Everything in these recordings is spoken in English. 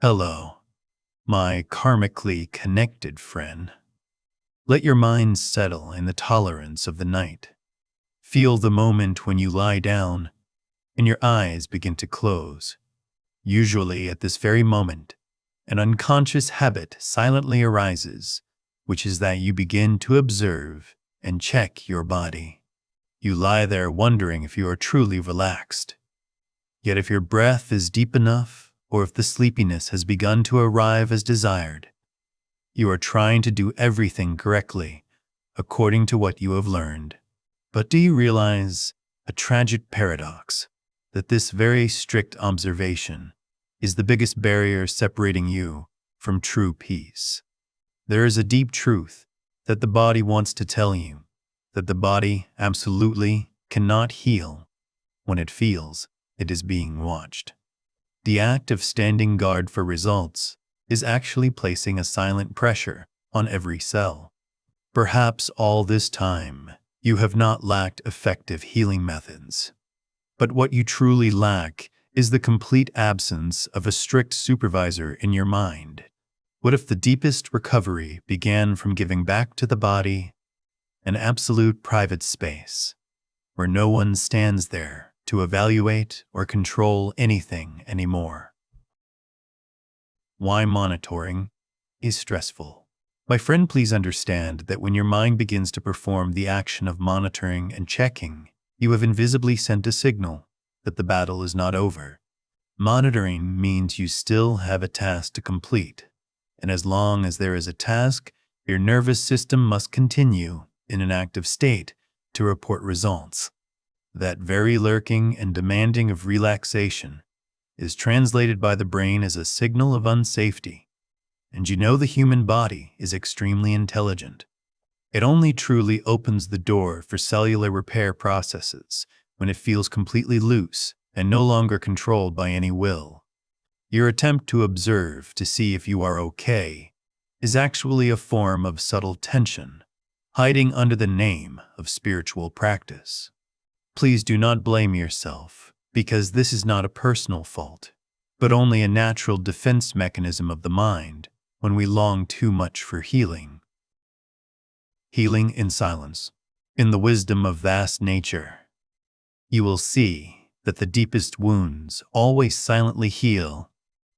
Hello, my karmically connected friend. Let your mind settle in the tolerance of the night. Feel the moment when you lie down and your eyes begin to close. Usually at this very moment, an unconscious habit silently arises, which is that you begin to observe and check your body. You lie there wondering if you are truly relaxed. Yet if your breath is deep enough, or if the sleepiness has begun to arrive as desired, you are trying to do everything correctly, according to what you have learned. But do you realize a tragic paradox, that this very strict observation is the biggest barrier separating you from true peace? There is a deep truth that the body wants to tell you, that the body absolutely cannot heal when it feels it is being watched. The act of standing guard for results is actually placing a silent pressure on every cell. Perhaps all this time, you have not lacked effective healing methods. But what you truly lack is the complete absence of a strict supervisor in your mind. What if the deepest recovery began from giving back to the body an absolute private space, where no one stands there to evaluate or control anything anymore? Why monitoring is stressful. My friend, please understand that when your mind begins to perform the action of monitoring and checking, you have invisibly sent a signal that the battle is not over. Monitoring means you still have a task to complete, and as long as there is a task, your nervous system must continue in an active state to report results. That very lurking and demanding of relaxation is translated by the brain as a signal of unsafety. And you know the human body is extremely intelligent. It only truly opens the door for cellular repair processes when it feels completely loose and no longer controlled by any will. Your attempt to observe to see if you are okay is actually a form of subtle tension, hiding under the name of spiritual practice. Please do not blame yourself, because this is not a personal fault, but only a natural defense mechanism of the mind when we long too much for healing. Healing in silence. In the wisdom of vast nature, you will see that the deepest wounds always silently heal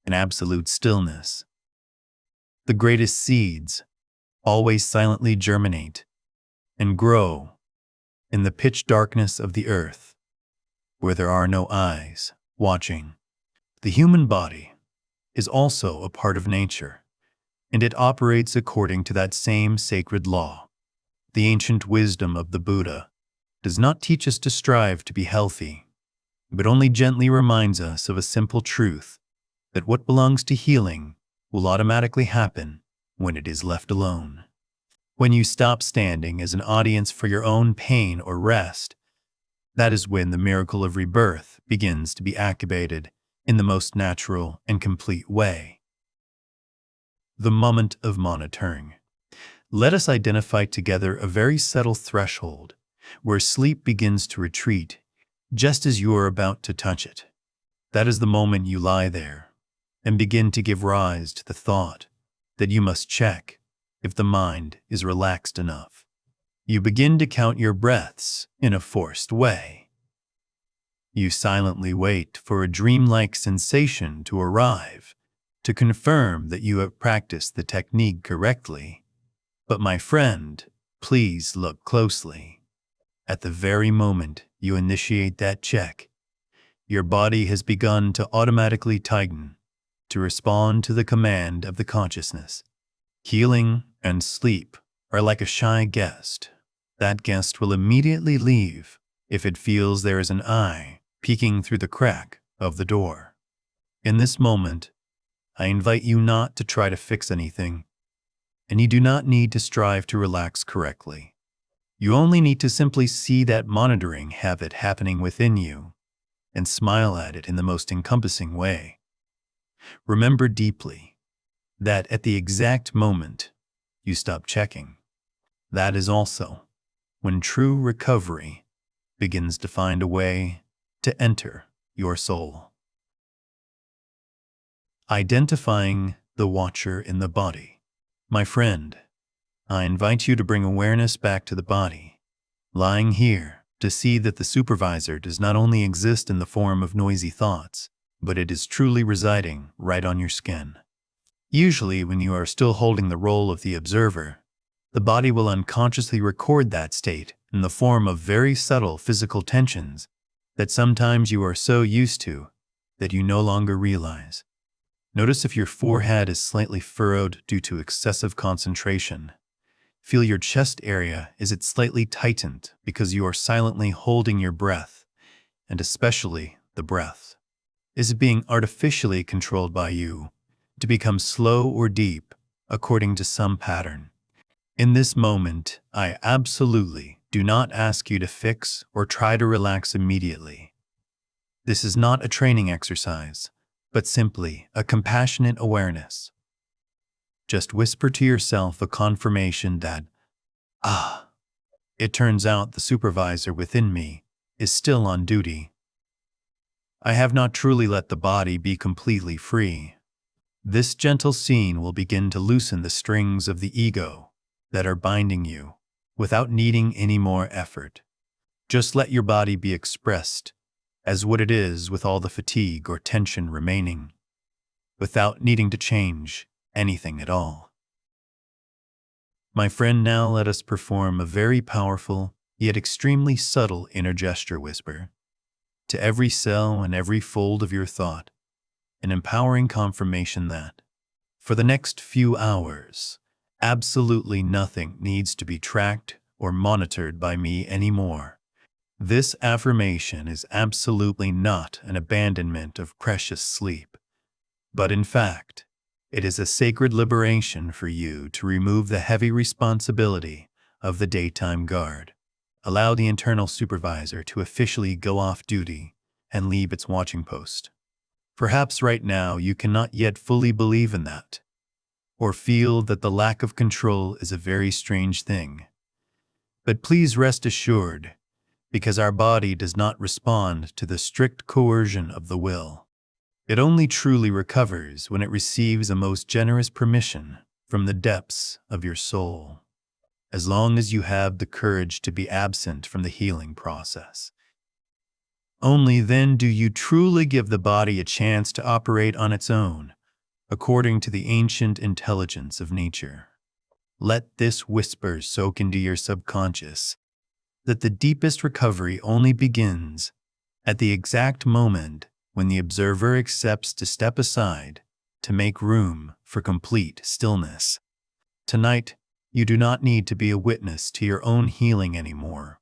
in absolute stillness. The greatest seeds always silently germinate and grow in the pitch darkness of the earth, where there are no eyes watching. The human body is also a part of nature, and it operates according to that same sacred law. The ancient wisdom of the Buddha does not teach us to strive to be healthy, but only gently reminds us of a simple truth, that what belongs to healing will automatically happen when it is left alone. When you stop standing as an audience for your own pain or rest, that is when the miracle of rebirth begins to be activated in the most natural and complete way. The moment of monitoring. Let us identify together a very subtle threshold where sleep begins to retreat just as you are about to touch it. That is the moment you lie there and begin to give rise to the thought that you must check if the mind is relaxed enough. You begin to count your breaths in a forced way. You silently wait for a dreamlike sensation to arrive to confirm that you have practiced the technique correctly. But my friend, please look closely. At the very moment you initiate that check, your body has begun to automatically tighten to respond to the command of the consciousness. Healing and sleep are like a shy guest. That guest will immediately leave if it feels there is an eye peeking through the crack of the door. In this moment, I invite you not to try to fix anything, and you do not need to strive to relax correctly. You only need to simply see that monitoring habit happening within you and smile at it in the most encompassing way. Remember deeply that at the exact moment you stop checking, that is also when true recovery begins to find a way to enter your soul. Identifying the watcher in the body. My friend, I invite you to bring awareness back to the body, lying here, to see that the supervisor does not only exist in the form of noisy thoughts, but it is truly residing right on your skin. Usually, when you are still holding the role of the observer, the body will unconsciously record that state in the form of very subtle physical tensions that sometimes you are so used to that you no longer realize. Notice if your forehead is slightly furrowed due to excessive concentration. Feel your chest area, is it slightly tightened because you are silently holding your breath, and especially the breath? Is it being artificially controlled by you to become slow or deep according to some pattern? In this moment, I absolutely do not ask you to fix or try to relax immediately. This is not a training exercise, but simply a compassionate awareness. Just whisper to yourself a confirmation that, it turns out the supervisor within me is still on duty. I have not truly let the body be completely free. This gentle scene will begin to loosen the strings of the ego that are binding you without needing any more effort. Just let your body be expressed as what it is with all the fatigue or tension remaining, without needing to change anything at all. My friend, now let us perform a very powerful yet extremely subtle inner gesture whisper to every cell and every fold of your thought, an empowering confirmation that, for the next few hours, absolutely nothing needs to be tracked or monitored by me anymore. This affirmation is absolutely not an abandonment of precious sleep, but in fact, it is a sacred liberation for you to remove the heavy responsibility of the daytime guard. Allow the internal supervisor to officially go off duty and leave its watching post. Perhaps right now you cannot yet fully believe in that, or feel that the lack of control is a very strange thing. But please rest assured, because our body does not respond to the strict coercion of the will. It only truly recovers when it receives a most generous permission from the depths of your soul. As long as you have the courage to be absent from the healing process, only then do you truly give the body a chance to operate on its own, according to the ancient intelligence of nature. Let this whisper soak into your subconscious that the deepest recovery only begins at the exact moment when the observer accepts to step aside to make room for complete stillness. Tonight, you do not need to be a witness to your own healing anymore.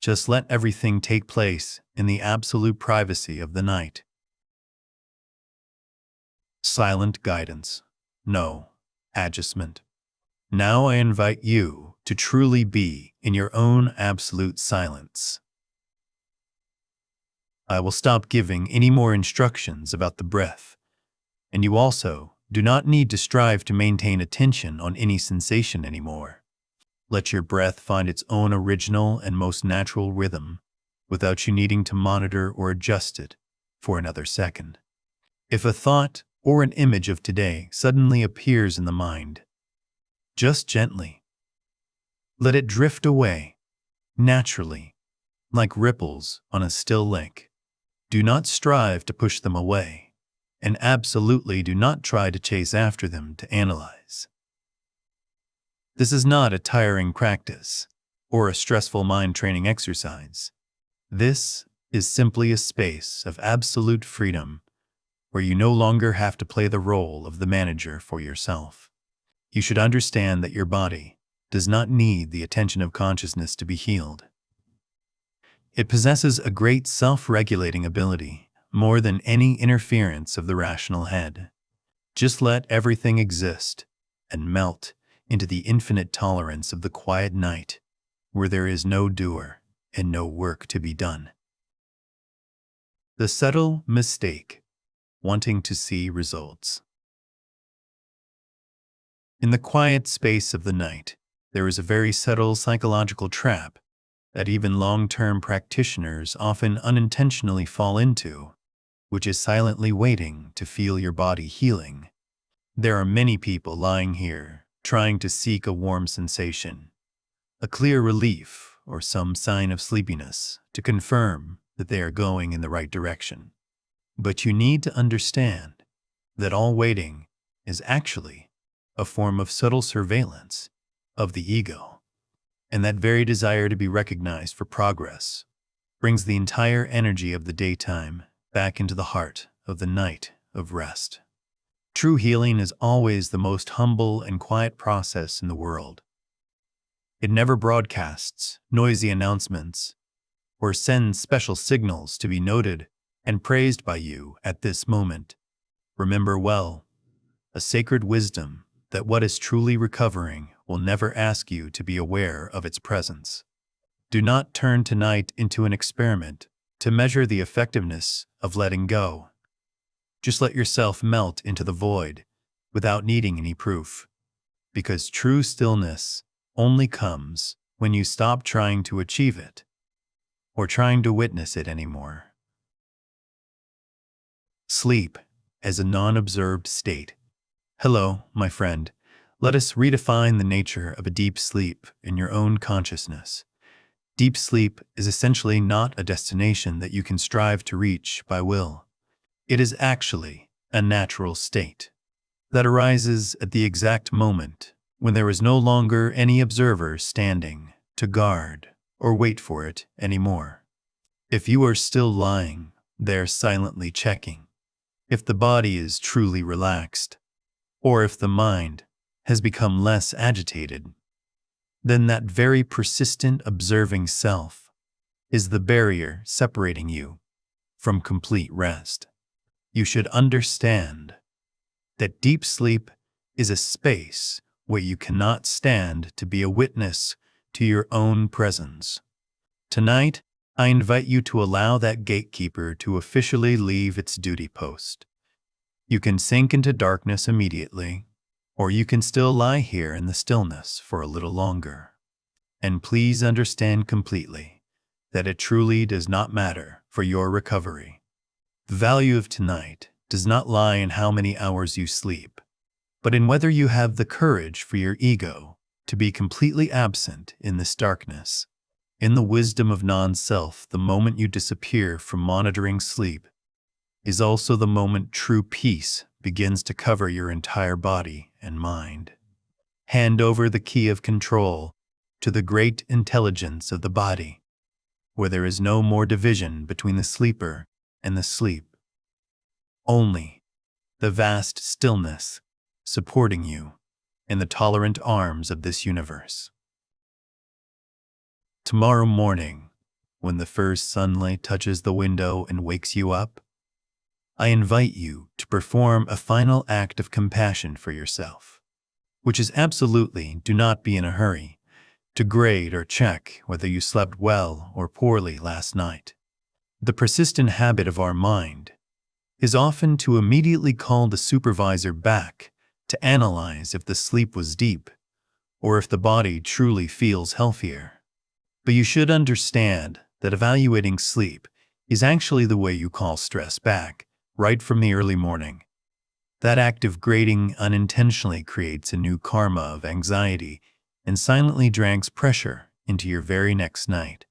Just let everything take place in the absolute privacy of the night. Silent guidance. No adjustment. Now I invite you to truly be in your own absolute silence. I will stop giving any more instructions about the breath, and you also do not need to strive to maintain attention on any sensation anymore. Let your breath find its own original and most natural rhythm without you needing to monitor or adjust it for another second. If a thought or an image of today suddenly appears in the mind, just gently let it drift away, naturally, like ripples on a still lake. Do not strive to push them away, and absolutely do not try to chase after them to analyze. This is not a tiring practice or a stressful mind training exercise. This is simply a space of absolute freedom where you no longer have to play the role of the manager for yourself. You should understand that your body does not need the attention of consciousness to be healed. It possesses a great self-regulating ability, more than any interference of the rational head. Just let everything exist and melt into the infinite tolerance of the quiet night, where there is no doer and no work to be done. The subtle mistake: wanting to see results. In the quiet space of the night, there is a very subtle psychological trap that even long-term practitioners often unintentionally fall into. which is silently waiting to feel your body healing. There are many people lying here, trying to seek a warm sensation, a clear relief, or some sign of sleepiness to confirm that they are going in the right direction. But you need to understand that all waiting is actually a form of subtle surveillance of the ego, and that very desire to be recognized for progress brings the entire energy of the daytime back into the heart of the night of rest. True healing is always the most humble and quiet process in the world. It never broadcasts noisy announcements or sends special signals to be noted and praised by you at this moment. Remember well, a sacred wisdom that what is truly recovering will never ask you to be aware of its presence. Do not turn tonight into an experiment to measure the effectiveness of letting go. Just let yourself melt into the void without needing any proof, because true stillness only comes when you stop trying to achieve it or trying to witness it anymore. Sleep as a non-observed state. Hello, my friend. Let us redefine the nature of a deep sleep in your own consciousness. Deep sleep is essentially not a destination that you can strive to reach by will. It is actually a natural state that arises at the exact moment when there is no longer any observer standing to guard or wait for it anymore. If you are still lying there silently checking if the body is truly relaxed, or if the mind has become less agitated, then that very persistent observing self is the barrier separating you from complete rest. You should understand that deep sleep is a space where you cannot stand to be a witness to your own presence. Tonight, I invite you to allow that gatekeeper to officially leave its duty post. You can sink into darkness immediately, or you can still lie here in the stillness for a little longer. And please understand completely that it truly does not matter for your recovery. The value of tonight does not lie in how many hours you sleep, but in whether you have the courage for your ego to be completely absent in this darkness. In the wisdom of non-self, the moment you disappear from monitoring sleep is also the moment true peace begins to cover your entire body and mind. Hand over the key of control to the great intelligence of the body, where there is no more division between the sleeper and the sleep. Only the vast stillness supporting you in the tolerant arms of this universe. Tomorrow morning, when the first sunlight touches the window and wakes you up, I invite you to perform a final act of compassion for yourself, which is absolutely do not be in a hurry to grade or check whether you slept well or poorly last night. The persistent habit of our mind is often to immediately call the supervisor back to analyze if the sleep was deep or if the body truly feels healthier. But you should understand that evaluating sleep is actually the way you call stress back, right from the early morning. That act of grading unintentionally creates a new karma of anxiety and silently drags pressure into your very next night.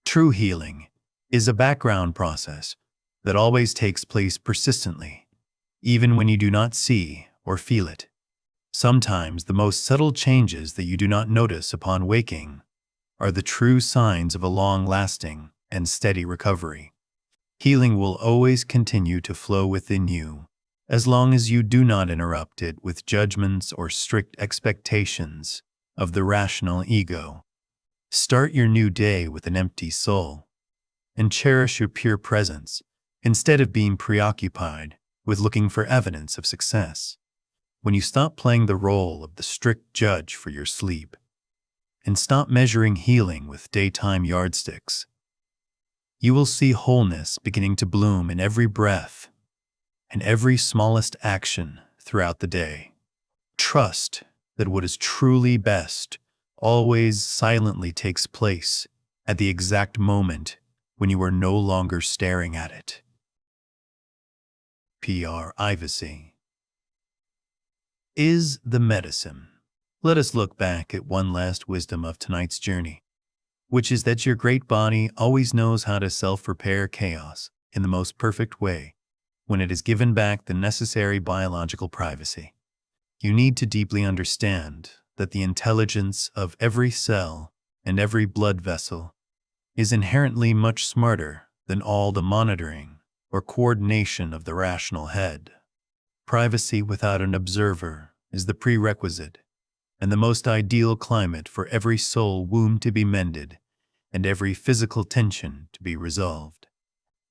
True healing is a background process that always takes place persistently, even when you do not see or feel it. Sometimes the most subtle changes that you do not notice upon waking are the true signs of a long-lasting and steady recovery. Healing will always continue to flow within you as long as you do not interrupt it with judgments or strict expectations of the rational ego. Start your new day with an empty soul and cherish your pure presence instead of being preoccupied with looking for evidence of success. When you stop playing the role of the strict judge for your sleep and stop measuring healing with daytime yardsticks, you will see wholeness beginning to bloom in every breath and every smallest action throughout the day. Trust that what is truly best always silently takes place at the exact moment when you are no longer staring at it. privacy is the medicine. Let us look back at one last wisdom of tonight's journey, which is that your great body always knows how to self-repair chaos in the most perfect way when it is given back the necessary biological privacy. You need to deeply understand that the intelligence of every cell and every blood vessel is inherently much smarter than all the monitoring or coordination of the rational head. Privacy without an observer is the prerequisite and the most ideal climate for every soul wound to be mended and every physical tension to be resolved.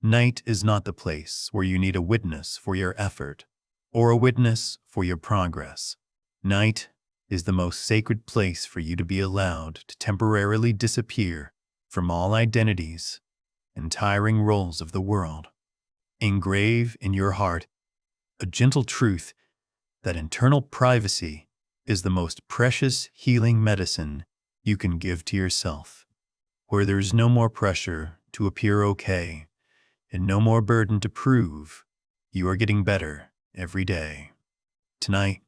Night is not the place where you need a witness for your effort or a witness for your progress. Night is the most sacred place for you to be allowed to temporarily disappear from all identities and tiring roles of the world. Engrave in your heart a gentle truth that internal privacy is the most precious healing medicine you can give to yourself, where there is no more pressure to appear okay and no more burden to prove you are getting better every day. Tonight,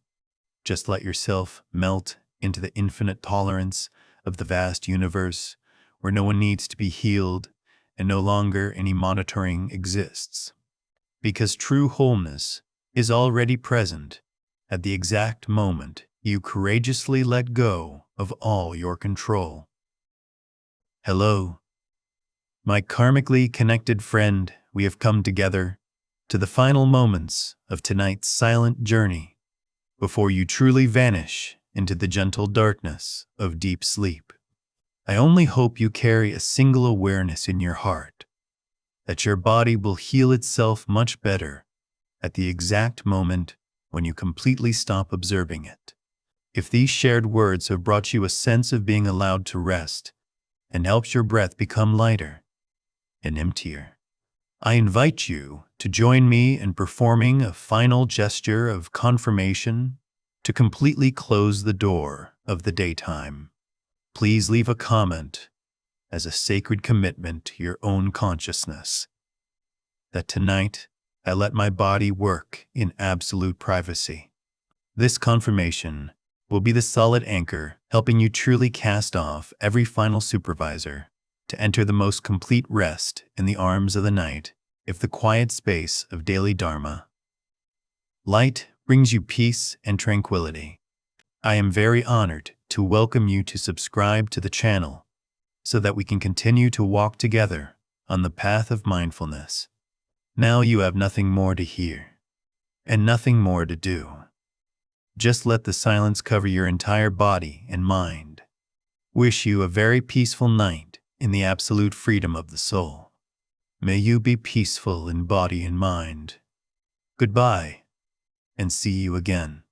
just let yourself melt into the infinite tolerance of the vast universe where no one needs to be healed and no longer any monitoring exists. Because true wholeness is already present at the exact moment you courageously let go of all your control. Hello, my karmically connected friend. We have come together to the final moments of tonight's silent journey before you truly vanish into the gentle darkness of deep sleep. I only hope you carry a single awareness in your heart, that your body will heal itself much better at the exact moment when you completely stop observing it. If these shared words have brought you a sense of being allowed to rest and helps your breath become lighter and emptier, I invite you to join me in performing a final gesture of confirmation to completely close the door of the daytime. Please leave a comment as a sacred commitment to your own consciousness that tonight I let my body work in absolute privacy. This confirmation will be the solid anchor helping you truly cast off every final supervisor to enter the most complete rest in the arms of the night if the quiet space of Daily Dharma Light brings you peace and tranquility. I am very honored to welcome you to subscribe to the channel so that we can continue to walk together on the path of mindfulness. Now you have nothing more to hear and nothing more to do. Just let the silence cover your entire body and mind. Wish you a very peaceful night in the absolute freedom of the soul. May you be peaceful in body and mind. Goodbye, and see you again.